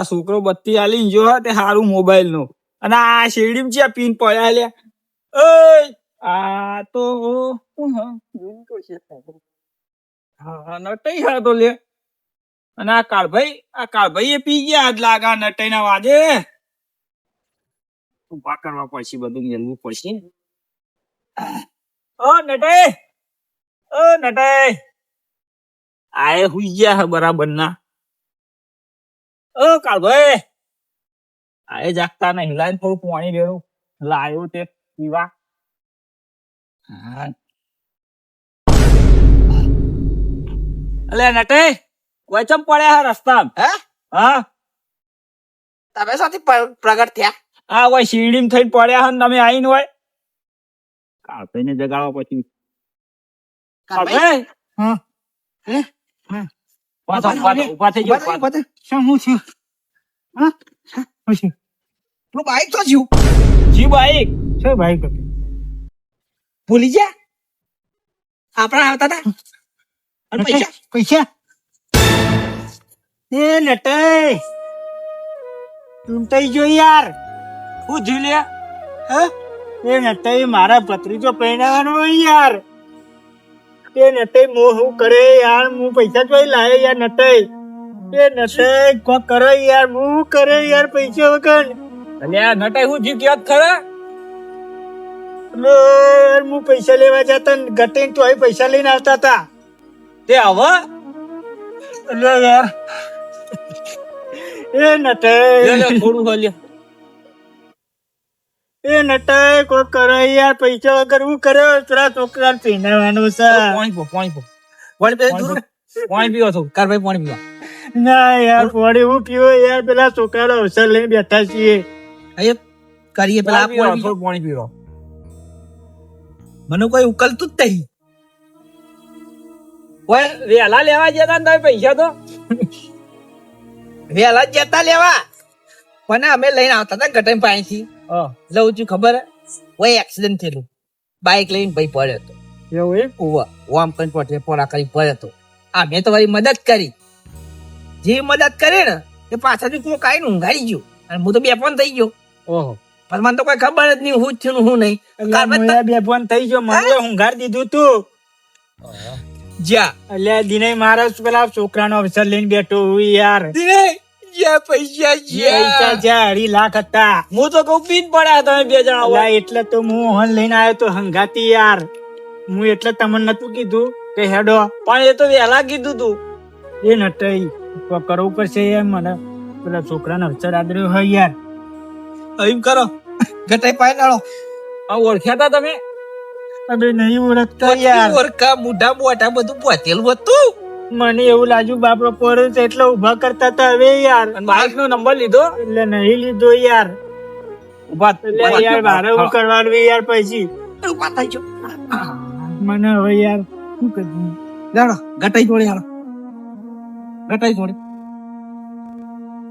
આ છોકરો બત્તી આલીને જો તે હારું મોબાઈલ નો અને આ શેરડીમ છે પીન પડ્યા લે ઓય આ તો કોણ હ જોઈ તો છે હા નટઈ હા તો લે અને આ કાળભાઈ એ પી ગયા આજ લાગા નટઈ ના વાજે ઉભા કરવા પડશે બધું મેલવું પડશે ઓ નટઈ આએ હુઈ ગયા હે બરાબર ના ઓ કાળભાઈ આએ જાગતા નહીં લાઈન થોડું પાણી લેવું લાયો તે પીવા અલે નટઈ વચમ પડ્યા હે રસ્તામાં હા તમે સાથી પ્રગટ થયા આ હોય શીરડીમ થઈને પડ્યા હે ને તમે આઈને હોય કાળભાઈ ને જગાડવા પછી કાળભાઈ હા હે હા ઉભા થઈ ગયો શું હું છું હા હું છું પેલું બાઈક તો જીવ જી બાઈક છે બાઈક ભૂલી ગયા આપણા આવતા હતા અને પૈસા એ નટઈ તું તઈ જો યાર હું ઝીલ્યા હે એ નટઈ મારા ભત્રીજો પહેરાવાનો યાર એ નટઈ હું કરે યાર હું પૈસા જોઈ લાવે યાર નટઈ એ નટઈ કોક કરે યાર હું કરે યાર પૈસા વગર અલ્યા નટઈ હું જીત યાદ ખરા યાર હું પૈસા લેવા જતા ગટે તો અહીં પૈસા લઈને આવતા હતા તે આવા અલ્યા યાર એ નટઈ થોડું ખોલ્યા એ નટઈ કોઈ કરે યાર પૈસા વગર હું કર્યો તારા છોકરા પીનાવાનું છે પાણી પીવો છો કારભાઈ પાણી પીવા ના યાર પાણી હું પીવો યાર પેલા છોકરા અવસર લઈને બેઠા છીએ કરીએ પેલા પાણી પીવો મને કોઈ ઉકલતું જ નહીં વેલા લેવા જતા ને તમે પૈસા તો વેલા જતા લેવા પણ અમે લઈને આવતા હતા ગટન પાણીથી લઉં છું ખબર હોય એક્સિડન્ટ થયેલું બાઈક લઈને ભાઈ પડ્યો હતો એવું એ ઓમ કઈ પોટે પોરા કરી પડ્યો હતો આ મેં તમારી મદદ કરી જે મદદ કરે ને એ પાછળથી કોક આવીને ઊંઘાડી ગયો અને હું તો બેફોન થઈ ગયો ઓહો પણ મને તો કોઈ ખબર જ નહીં હું થયું હું નહીં બેફોન થઈ ગયો મને ઊંઘાડી દીધું તું જ્યાં અલ્યા દિને મારા પેલા છોકરાનો અવસર લઈને બેઠો હું યાર જ્યાં પૈસા પૈસા જ્યાં 2.5 લાખ હતા હું તો કઉ પીન પડ્યા તમે બે જણા એટલે તો હું હન લઈને આવ્યો તો હંગાતી યાર હું એટલે તમને નતું કીધું કે હેડો પણ એ તો વહેલા કીધું તું એ નટઈ કરવું પડશે યાર મને પેલા છોકરાનો અવસર આદર્યો હોય યાર એમ કરો ગટાઈ પાય નાળો ઓળખ્યા તા તમે અબે નહીં ઓળખતા યાર ઓળખા મુઢા મોઢા બધું પોતેલું હતું મને એવું લાગ્યું બાપરો પોરે છે એટલે ઉભા કરતા હતા હવે યાર બાઈક નો નંબર લીધો એટલે નહીં લીધો યાર ઉભા એટલે યાર મારે હું કરવાનું યાર પછી ઉભા થઈ ગયો મને હવે યાર શું કરવું જાણો ગટાઈ જોડે હાલો ગટાઈ જોડે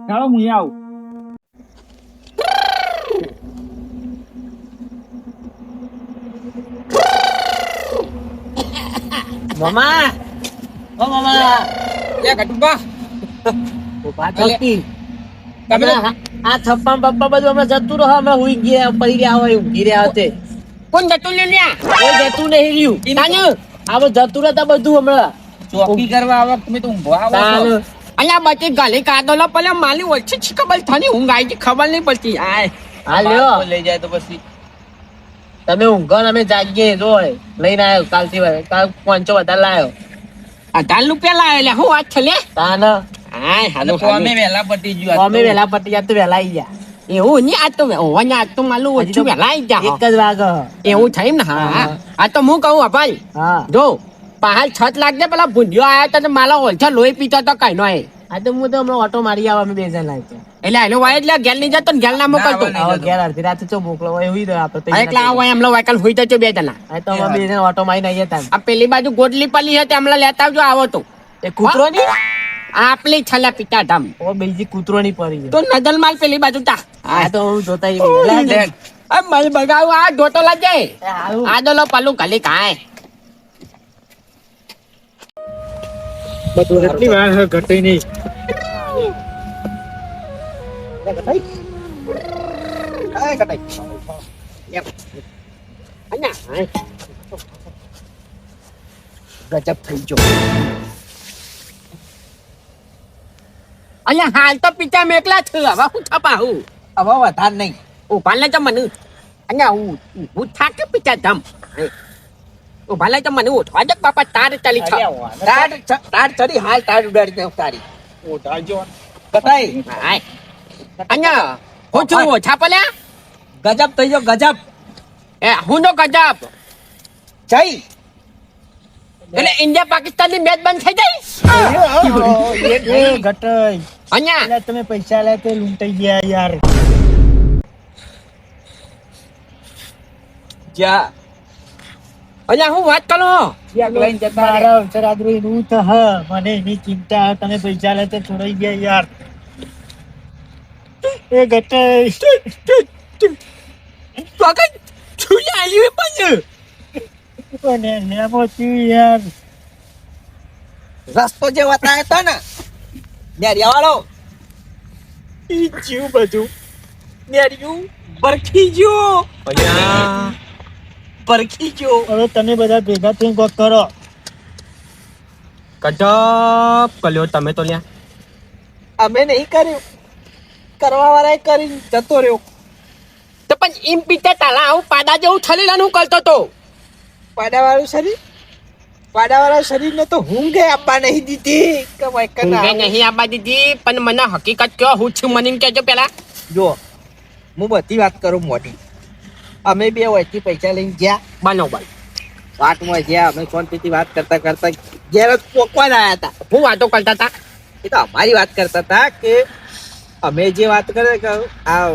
ચાલો હું આવું મામા ઓ મામા યા ગટુબા ઉભા થતી તમે આ થપ્પા બપ્પા બધું અમે જતું રહો અમે હુઈ ગયા પડી ગયા હોય ઊંઘી રહ્યા હતે કોણ જતું ને લ્યા કોઈ જતું નહીં રહ્યું તાનુ આવો જતું રહેતા બધું હમણાં ચોકી કરવા આવો તમે તો ઊંઘવા આવો અલ્યા બચે ગલે કાદોલા પેલા માલી ઓછી છીકબલ થાની ઊંઘ આવી ખબર નહીં પડતી આ લ્યો લઈ જાય તો પછી તમે ઊંઘો અમે જાગીએ જોય લઈને આવ્યો કાલથી કાલ 500 વધારે લાવ્યો 18 રૂપિયા લાવ્યો એટલે હું વાત છે લે તાન હાય હાલો અમે વેલા પટી ગયો અમે વેલા પટી ગયા તો વેલા આવી ગયા એવું ની આજ તો ઓવાને આજ તો માલું ઓછું વેલા આવી ગયા એક જ વાગ એવું થાય ને હા આ તો હું કહું ભાઈ હા જો પહાડ 6 લાખ દે પેલા ભૂંડિયો આયા તો માલા ઓલછા લોહી પીતા તો કઈ નો આ તો હું તો હમણાં ઓટો મારી આવા અમે બે જણ લાગ્યા એટલે એનો વાય એટલે ગેલ ની જતો ને ગેલ ના મોકલતો ગેલ અડધી રાતે તો મોકલો હોય એવી આપણે એટલે આ હોય એમલો વાયકલ હોઈ તો બે જણા આ તો અમે બે જણ ઓટો મારી નહીં જતા આ પેલી બાજુ ગોડલી પલી છે એમલા લેતા આવજો આવો તો એ કૂતરો ની આપલી છલા પિતા ધામ ઓ બીજી કૂતરો ની પડી તો નદલ માલ પેલી બાજુ તા આ તો હું જોતા આ મલ બગાવ આ જોતો લાજે આ દોલો પલું કલી કાય બધું એટલી વાર ઘટે નહીં ગજબ થઈ ગયો. અહીંયા હાલ તો પિતા મેકલા છે, હવે હું થપાવું હવે વધાર નહીં. ઉભા લે તો મને અહીંયા હું થાકે પિતા ધમ ઉભા લે તો મને ઉઠવા દે બાપા. તાર ચાલી છે, તાર ચડી હાલ તાર ઉડાડી દે તારી. બતાય અહીંયા હું છું ઓછા પલ્યા. ગજબ થઈ ગયો ગજબ. એ હું નો ગજબ જઈ એટલે ઇન્ડિયા પાકિસ્તાન ની મેચ બંધ થઈ જાય. ઘટાઈ અહીંયા એટલે તમે પૈસા લે તે લૂંટાઈ ગયા યાર. જા અહીંયા હું વાત કરો મારા અવસર આદરું એનું તો હ મને એની ચિંતા હ. તમે પૈસા લે તે છોડાઈ ગયા યાર. એ ઘટાઈ તો આગળ છુયા આવી પણ અને નેમો થયું યાર. રસ્તો જે બતાવ્યો હતો ને નેરિયા વાળો ઈ જીવ બધું નેરિયું બરખી ગયો. બરખી ગયો. હવે તમે બધા ભેગા થઈને કોક કરો. ગજબ કર્યો તમે તો લ્યા. અમે નહીં કર્યું, કરવા વાળાએ કરી જતો રહ્યો. તો પણ એમ પીતે તાલા આવું પાડા જેવું છલીલાનું કરતો તો. પાડાવાળું શરીર ને તો ઊંઘે આપવા નહીં દીધી. ઊંઘે નહીં આપવા દીધી પણ મને હકીકત કયો હું છું મને કહેજો પેલા. જો હું બધી વાત કરું મોટી. અમે બે વયથી પૈસા લઈને ગયા બનોબર વાતમાં ગયા. અમે શાંતિથી વાત કરતા કરતા ઘેર જ પોકવા આવ્યા હતા. હું વાતો કરતા હતા એ તો અમારી વાત કરતા હતા કે અમે જે વાત કરે કે આ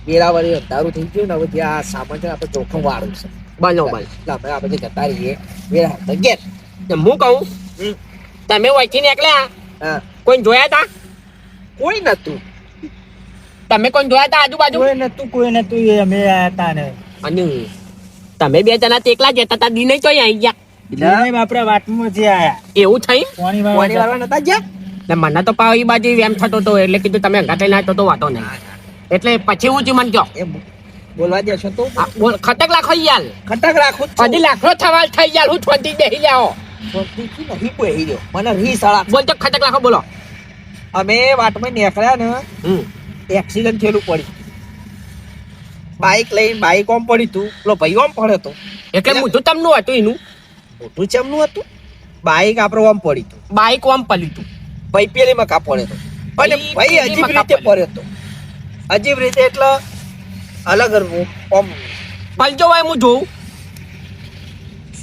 વેરાવળી અંધારું થઈ ગયું ને હવે જે આ સામાન છે આપણે જોખમ વાળું છે બનોબર એટલે અમે આપણે જતા રહીએ વેરા ઘેર. હું કહું તમે વયથી નીકળ્યા કોઈ જોયા હતા? કોઈ નતું. તમે કોઈ જોયા હતા આજુબાજુ? કોઈ નતું એ અમે આયા હતા ને. અને તમે બે જણા તો એકલા જતા હતા દિને તો આવી ગયા. આપડે વાતમાં જે આયા એવું થઈ પાણી વાળા નતા ગયા ને મને તો પાવ ઈ બાજુ એમ થતો હતો એટલે કીધું તમે હંગા થઈને આવ્યો તો વાતો નહીં. એટલે પછી હું જ મન કહો બોલવા દેશો તો બોલ. ખટક રાખો યાર. ખટક રાખો હજી લાખો થવાલ થઈ યાર. હું છોડી બેહી જાઓ નહીં બેહી રહ્યો મને રી સાળા. બોલ તો ખટક રાખો બોલો. અમે વાટમાં નીકળ્યા ને એક્સિડન્ટ થયેલું પડી. બાઈક લઈને બાઈક ઓમ પડી તું પેલો ભાઈ ઓમ પડ્યો તો એટલે મોઢું તમનું હતું એનું. મોઢું ચમનું હતું. બાઈક આપણે ઓમ પડી તું. બાઈક ઓમ પડી તું ભાઈ પેલીમાં કા પડ્યો તો અને ભાઈ અજીબ રીતે પડ્યો તો. અજીબ રીતે એટલે અલગ ઓમ પલજો હોય હું જોઉં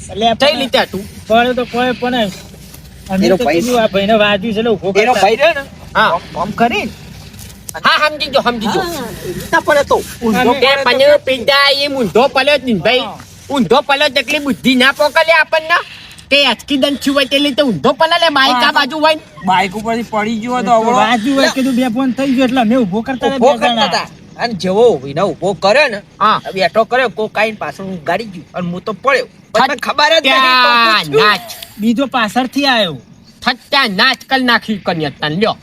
એટલે કઈ રીતે હતું પડ્યો તો કોઈ પણ અમે તો કીધું આ ભાઈને વાગ્યું છે એટલે ઉભો એનો કરતા. ભાઈ રહ્યો ને હા ઓમ કરી હા સમજી જો ના પડે તો ઊંધો મને પીડા એ ઊંધો પડ્યો જ ભાઈ. ઊંધો પડ્યો જેટલી બુદ્ધિ ના પોકલે આપણને તે એક્સિડન્ટ થયું હોય તેટલી તો ઊંધો પડે બાઈક આ બાજુ હોય બાઈક ઉપરથી પડી ગયો તો વાગ્યું હોય કીધું બે ફોન થઈ ગયો એટલે અમે ઉભો કરતા હતા બે જણા. અને જેવો વિના ઉભો કર્યો ને બેઠો કર્યો કોકાઈન પાછળ હું ગાડી ગયું અને હું તો પડ્યો મને ખબર જ નહીં. નાચ બીજો પાછળથી આવ્યો. થત્યા નાચ કલ નાખી કન્યા તન લ્યો.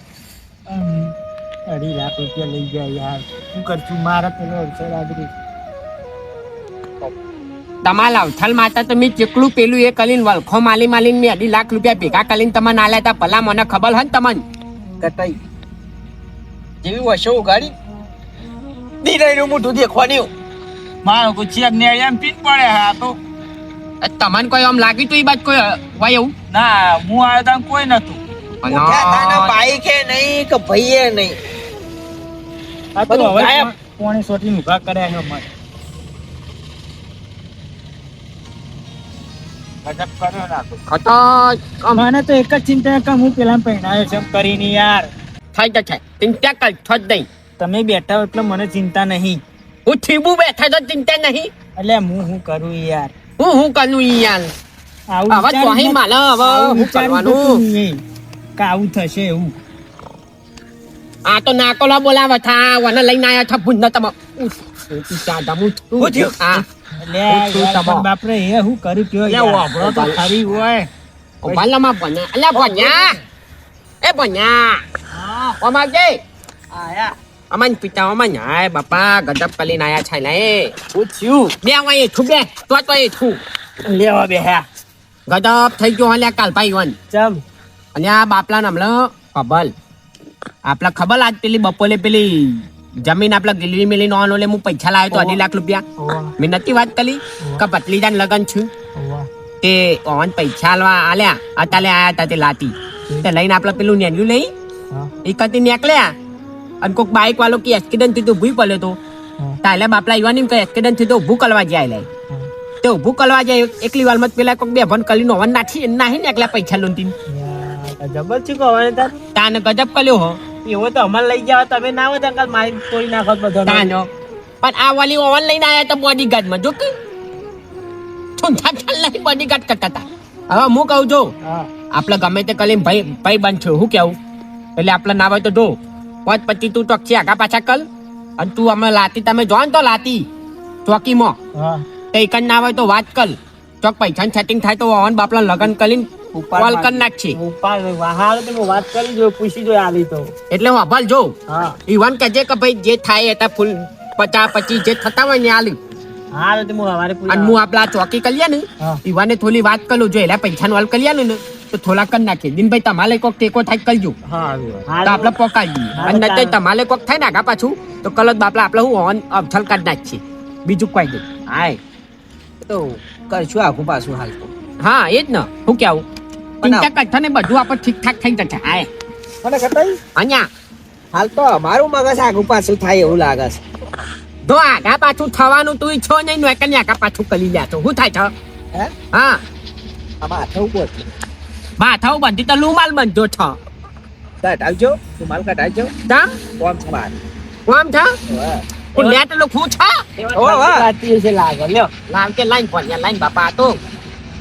2.5 લાખ રૂપિયા લઈ ગયા યાર. શું કરશું મારા પેલો અવસર આદરી. તમારા અવથલ માતા તમે ચેકલું પેલું એ કલીન વલખો માલી મેં 2.5 લાખ રૂપિયા ભેગા કરીને તમે નાલ્યા હતા. ભલા મને ખબર હે ને તમને કટાઈ જેવી વશો ઉગાડી દીનાઈનું મોઢું દેખવાની. મારો કોઈ ચેક ને એમ પીન પડે હા તો તમને કોઈ આમ લાગ્યું તું એ બાદ કોઈ હોય એવું ના હું આવ્યો તા કોઈ નતું. બાઈક એ નહીં કે ભાઈ એ નહીં. આ તો બધું હવે ગાયબ. પોણી સોટી ઊભા કર્યા છે મને. ગજબ કર્યો નાખો. મને તો એક જ ચિંતા કે હું પેલા પહેણાયો છે એમ કરીને યાર. થઈ જશે ચિંતા કર છો જ નહીં. તમે બેઠા હો એટલે મને ચિંતા નહીં. હું થીબું બેઠા તો ચિંતા નહીં. એટલે હું કરું યાર. હું કરું યાર. આવું હવે તો અહીં માલે હવે હું કરવાનું. કે આવું થશે એવું. આ તો નાકોલા બોલાવે થા વને લઈને આયા થા ભૂંડ તમે બાપરે એ હું કર્યું કયો વાપરો તો ખરી હોય. ભલામાં ભણ્યા અલ્યા ભણ્યા એ ભણ્યા ઓમાજે આયા અમન પિતા અમન હાય બાપા ગજબ કલીન આયા છે લે પૂછ્યું બે વાય છું બે તો એ છું લેવા બે હે ગજબ થઈ ગયો હલ્યા કાલ ભાઈ વન ચમ અને આ બાપલા નામલો ખબલ આપલા ખબલ આજ પેલી બપોરે પેલી જમીન આપલા ગીલવી મેલી નો લે હું પૈસા લાવ્યો તો 2.5 લાખ રૂપિયા મેં નથી વાત કરી કે પતલીજાન લગન છું તે ઓન પૈસા આલ્યા અતાલે આયા તા તે લાતી તે લઈને આપલા પેલું નેન્યુ લઈ એકતી નીકળ્યા અને કોક બાઈક વાળો કે એક્સિડન્ટ થી તો ભૂઈ પડ્યો તો તાલે બાપલા યુવાની કે એક્સિડન્ટ થી તો ઊભું કરવા જાય લે તે ઊભું કરવા જાય એકલી વાર મત પેલા કોક બે ભન કલી નો વન નાહી નીકળ્યા પૈસા લોનતી જબર છે કવાને તાર તાને ગજબ કર્યો હો એવો તો અમાર લઈ જાવ તમે ના હોય તો અંકલ મારી તોડી નાખો બધો તાનો પણ આ વાલી ઓવન લઈને આયા તો બોડીગાર્ડ માં જો કે ઠુંઠા ઠાલ નહીં બોડીગાર્ડ કરતા હતા હવે હું કહું જો હા આપણે ગમે તે કલીને ભાઈ બંધ છું હું કેવું એટલે આપણે ના હોય તો જો પાંચ પછી તું ચોકથી આગા પાછા કલ અને તું અમે લાતી તમે જો ને તો લાતી ચોકીમાં હા તો એક જ ના હોય તો વાત કર ચોક પૈસાનું સેટિંગ થાય તો ઓન બાપલા લગન કરીને કોલ કરી નાખશે ઉપર વાહાર તો હું વાત કરી જો પૂછી જો આલી તો એટલે હું અભલ જો હા ઈવન કહેજે કે ભાઈ જે થાય એ ફૂલ 50-25 જે થતા હોય ને આલી હા તો હું હવારે અને હું આપલા ચોકી કર્યા ને હા. ઈવાને થોડી વાત કરું જો એલા પૈસાનું વાલ કર્યા ને તો થોડા કરી નાખીએ દિનભાઈ તમારે કોક ટેકો થાય કરજો હા તો આપણે પોકાઈ દઈએ હા, અને તો નહીં તમારે કોક થાય ને આગા પાછું તો કલત બાપલા આપણે હું ઓન અફથલ કાઢ નાખીએ બીજું કોઈ દે હાય તો કરશું આખું પાછું હાલ તો હા એ જ ને હું કેવું ચિંતા કરતા ને બધું આપણે ઠીક ઠાક થઈ જશે હાય મને ખતાઈ અહીંયા હાલ તો મારું મગજ આખું પાછું થાય એવું લાગે છે જો આગા પાછું થવાનું તું ઈચ્છો નહીં નોકરી આગા પાછું કરી લે તો શું થાય છે હે હા આમાં હાથ ઉપર માથાઓ બંધી તો રૂમાલ બંધો છે કટાવજો તું માલ કટાવજો તા કોમ છે માર કોમ છે હું નેટ લખું છે વાતી છે લાગે લ્યો લાવ કે લાઈન પર લાઈન બાપા આ તો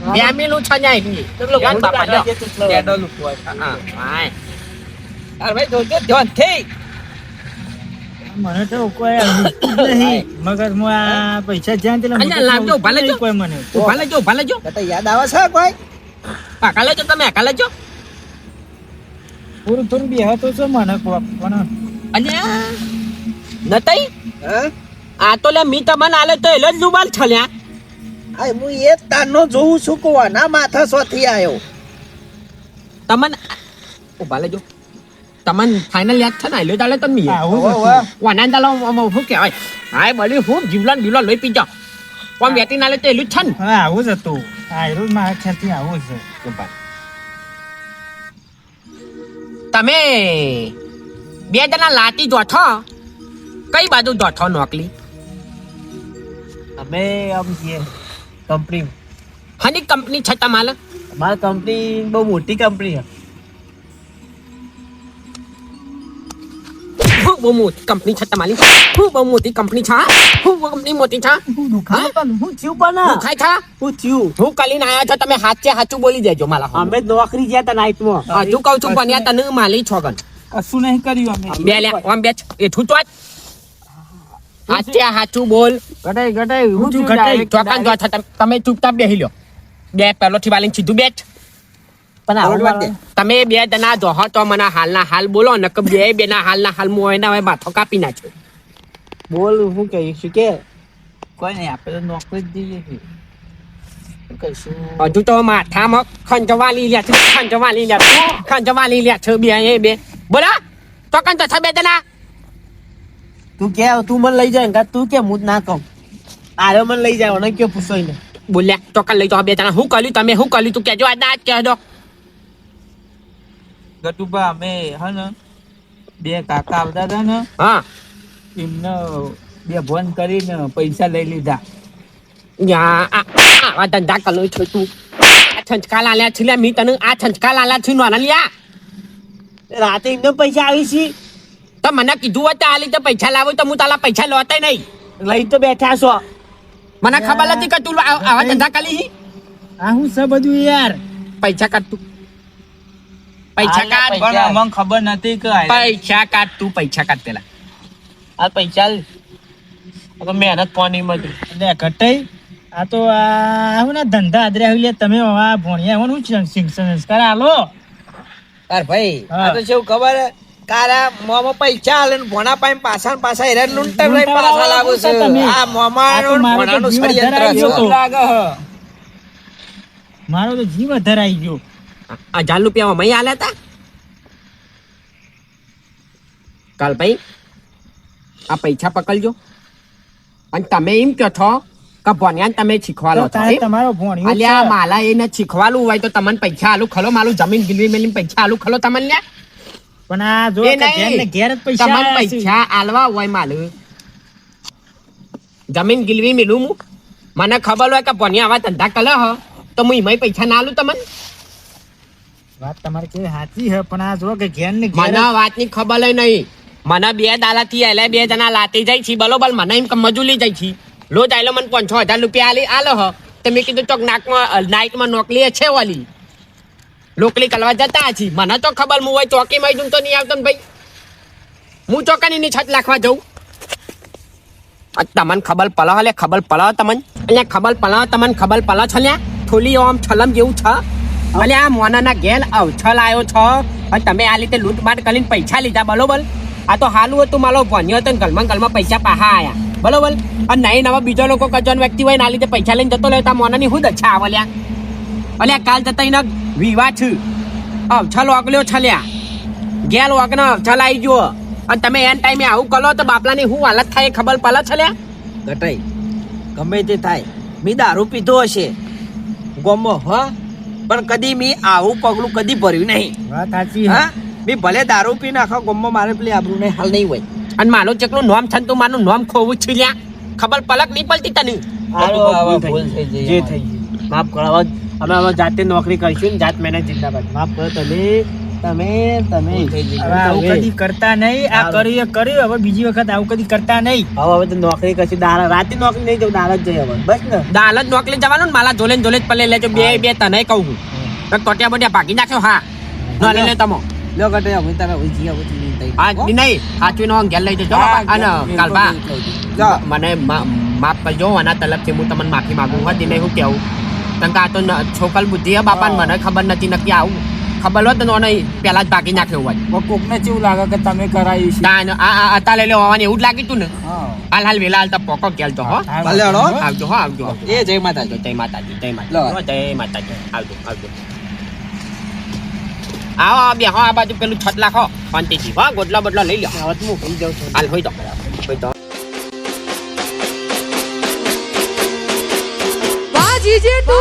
બે મિલું છે જાય ની યાર બાપા લ્યો કેડો લુકવો હા હાય અરે ભાઈ જોજો ધ્યાન થઈ મને તો કોઈ નહીં મગર મો આ પૈસા જ્યાં તેલા અહીંયા લાવજો ભલે જો કોઈ મને ઉભા લેજો કતા યાદ આવે છે કોઈ કાકા લેજો તમે કાકા લેજો પૂરું થોડું બે હતો છો મને કોક પણ અને નતઈ હે આ તો લે મી તમને આલે તો એલો જ રૂમાલ છલ્યા આ હું એ તારનો જોઉં છું કોના માથા સોથી આવ્યો તમને ઉભા લેજો તમને ફાઇનલ યાદ છે ને આલ્યો ચાલે તમે આવું વાનાન દાલો શું કહેવાય હાય બળી હું જીવલાન બીવલાન લઈ પી જા કોમ વેટી ના લે તો એલું જ છે ને હા આવું જ હતું આ રોજ મારા ખ્યાલથી આવું જ છે તમે બે જણા લાતી જોઠો કઈ બાજુ જોઠો નોકલી અમે આમ છીએ કંપની હની કંપની છે તમારે અમારી કંપની બહુ મોટી કંપની છે બહુ મોટી કંપની છે તમારી બહુ મોટી કંપની છે બહુ કંપની મોટી છે હું થયું પણ હું ખાય છે હું થયું હું કલીને આયા છો તમે હાચે હાચું બોલી દેજો મારા અમે નોકરી ગયા તા નાઈટમાં હજુ કહું છું પણ યાર તને માલી છો ગન કશું નહીં કર્યું અમે બે લે આમ બે એ ઠૂટો જ હાચે હાચું બોલ ગટાઈ ગટાઈ હું થયું ચોકાન ગટાઈ જો છે તમે ચૂપચાપ બેહી લ્યો બે પેલોથી વાલીને સીધું બેઠ પણ આવું તમે બે જણા જોહો તો મને હાલના હાલ બોલો ને કે બે ના હાલના હાલ મો એના હવે માથો કાપી નાખ્યો બોલ હું કહીશું કે કોઈ નહીં આપણે તો નોકરી જ જઈએ છીએ કહીશું હજુ તો માથામાં ખંજવાલી લ્યા છે ખંજવાલી લ્યા છે બે એ બે બોલા ચોકન તો છે બે જણા તું કે તું મને લઈ જાય તું કે હું જ ના કહું આરે મને લઈ જાય મને કયો પૂછો ને બોલ્યા ચોકન લઈ જાઓ બે જણા હું કર્યું તમે શું કર્યું તું કેજો આજ કહે દો ગટુબા અમે હે ને બે કાકા આવતા હતા ને હા એમને બે ફોન કરીને પૈસા લઈ લીધા આવા ધંધા કલો છો તું આ છંચકા લાલ્યા છે લ્યા મી તને આ છંચકા લાલ્યા છે નોના લ્યા રાતે એકદમ પૈસા આવી છે તો મને કીધું હોય તો આ લીધે પૈસા લાવો તો હું તારા પૈસા લોતા નહીં લઈ તો બેઠા છો મને ખબર નથી કે તું આવા ધંધા કરી આ હું છે બધું યાર પૈસા કાઢ તું પૈસા કાઢ પણ અમને ખબર નથી કે પૈસા કાઢ તું પૈસા કાઢ પેલા આ પૈસા આ તો મહેનત પાણી મળી એટલે ઘટાઈ આ તો આ હું ને ધંધા આદરે આવી લે તમે ભણ્યા હું સંસ્કાર આલો તાર ભાઈ હા. આ તો શું ખબર હે? કારા મોમાં પૈસા આલે ને ભોણા પાઈને પાછા ને પાછા હેરાન લૂંટાઈ લઈને પાછા લાવો છે. તમે. આ મોમાનો ને મારો તો ભોણાનું જીવ ષડયંત્ર ધરાઈ છે. ગયો. લાગે હ. મારો તો જીવ ધરાઈ ગયો. 1000 રૂપિયા મય આલ્યા હતા કાલ ભાઈ આ પૈસા પકડજો અને તમે એમ કહો છો કે ભણ્યા તમે શીખવાલો છો તારે એમ? તમારો ભોણિયો અલ્યા છે. માલા એને શીખવાલું હોય તો તમને પૈસા આલુ ખલો માલું જમીન ગીરવી મેલીને પૈસા આલુ ખલો તમને લ્યા પણ આ જો એ કે નહીં. ઘેર ને ઘેર જ પૈસા તમને આયા છે. પૈસા આલવા હોય માલું જમીન ગીરવી મેલું હું મને ખબર હોય કે ભણ્યા આવા ધંધા કલે હ તો હું એમાંય પૈસા ના આલું તમને વાત તમારી કેવી સાચી છે પણ આ જો કે ઘેર ને ઘેર મને વાતની ખબર ય નહીં મને 2 દાલાથી આલે 2 જણા લાતી જાય છે બરોબર મને એમ કે મજૂરી જાય છે રોજ આયલો મને 5,000 રૂપિયા આલો હ તો મેં કીધું ચોક નાઇટમાં નોકરી છે ઓલી લોકલી કરવા જતા છી મને તો ખબર હું હોય ચોકીમાં જઉં તો નહીં આવતો ને ભાઈ હું ચોકાની છત નાખવા જઉં તમને ખબર પડે હલે ખબર પડે તમને અહીંયા ખબર પડે છે લ્યા થોલી આમ છલમ જેવું છે અલે આ મોનાના ઘેર અવછલ આવ્યો છો અને તમે આ રીતે લૂંટમાટ કરીને પૈસા લીધા બરોબર આ તો હાલું હતું મારો ભણ્યો હતો ને ગલમાં પૈસા પાહા આયા બરોબર અને નહીં નવા બીજો લોકો કજન વ્યક્તિ હોય ને આ રીતે પૈસા લઈને જતો લેતા મોનાની હું દચ્છા આવલ્યા અલ્યા કાલ જતા એના વિવાહ છે અવછલ વાગલ્યો છલ્યા ઘેર વાગનો અવછલ આવી ગયો અને તમે એન ટાઈમે આવું કરો તો બાપલાની હું હાલત થાય એ ખબર પડે છલ્યા ઘટાઈ ગમે તે થાય મી દારૂ પીધો હશે ગોમો હા પણ કદી મી આવું પગલું કદી ભર્યું નહીં. વાત સાચી છે. હા મી ભલે દારૂ પીને આખા ગોમમાં મારે પેલી આબરૂ નહીં હાલ નહીં હોય. અને મારું જેટલું નોમ છે ને તું મારું નોમ ખોવું છે લ્યા ખબર પલક નહીં પડતી તને ભૂલ થઈ ગઈ. જે થઈ ગયું. માફ કરો હવે અમે હવે જાતે નોકરી કરીશું ને જાત મહેનત જિંદાબાદ. માફ કરો તમે હવે આવું કદી કરતા નહીં. આ કર્યું એ કર્યું હવે બીજી વખત આવું કદી કરતા નહીં. હવે તો નોકરી કરશું રાતે નોકરી નહીં જવું દાળ જ જઈ હવે બસ ને. દાલત નોકરી જવાનું ને માલા જોલે જ પલે લેજો બે તને કહું છું ટોટિયા બોટિયા ભાગી નાખ્યો હા ન લઈ લે તમો લ્યો ઘટાઈ અમે તારા હોય જીયા હોય નહીં હા નહીં સાચવીનો ઘેર લઈ જજો અને કાલબા મને માફ કરજો આના તરફથી હું તમને માફી માંગુ હા દિને હું કેવું કારણ કે આ તો છોકલ બુદ્ધિ હે બાપાને મને ખબર નથી નક્કી આવું ખબર હોત ને ઓને પેલા જ ભાગી નાખ્યો હોય કોકને કેવું લાગે કે તમે કરાયું છે અત્યારે લઈ લેવાની એવું જ લાગી તું ને હાલ વેલા હાલ તો પોકો ગેલ તો હો ભલે હળો. આવજો હો આવજો એ જય માતાજી. જય માતાજી જય લો. માતાજી જય માતાજી આવજો આવો બે હો આ બાજુ પેલું છત લાખો શાંતિથી હો ગોટલા બટલા લઈ લો હવે તો હું કહી જાઉં છું. હાલ હોય તો Bajiji tu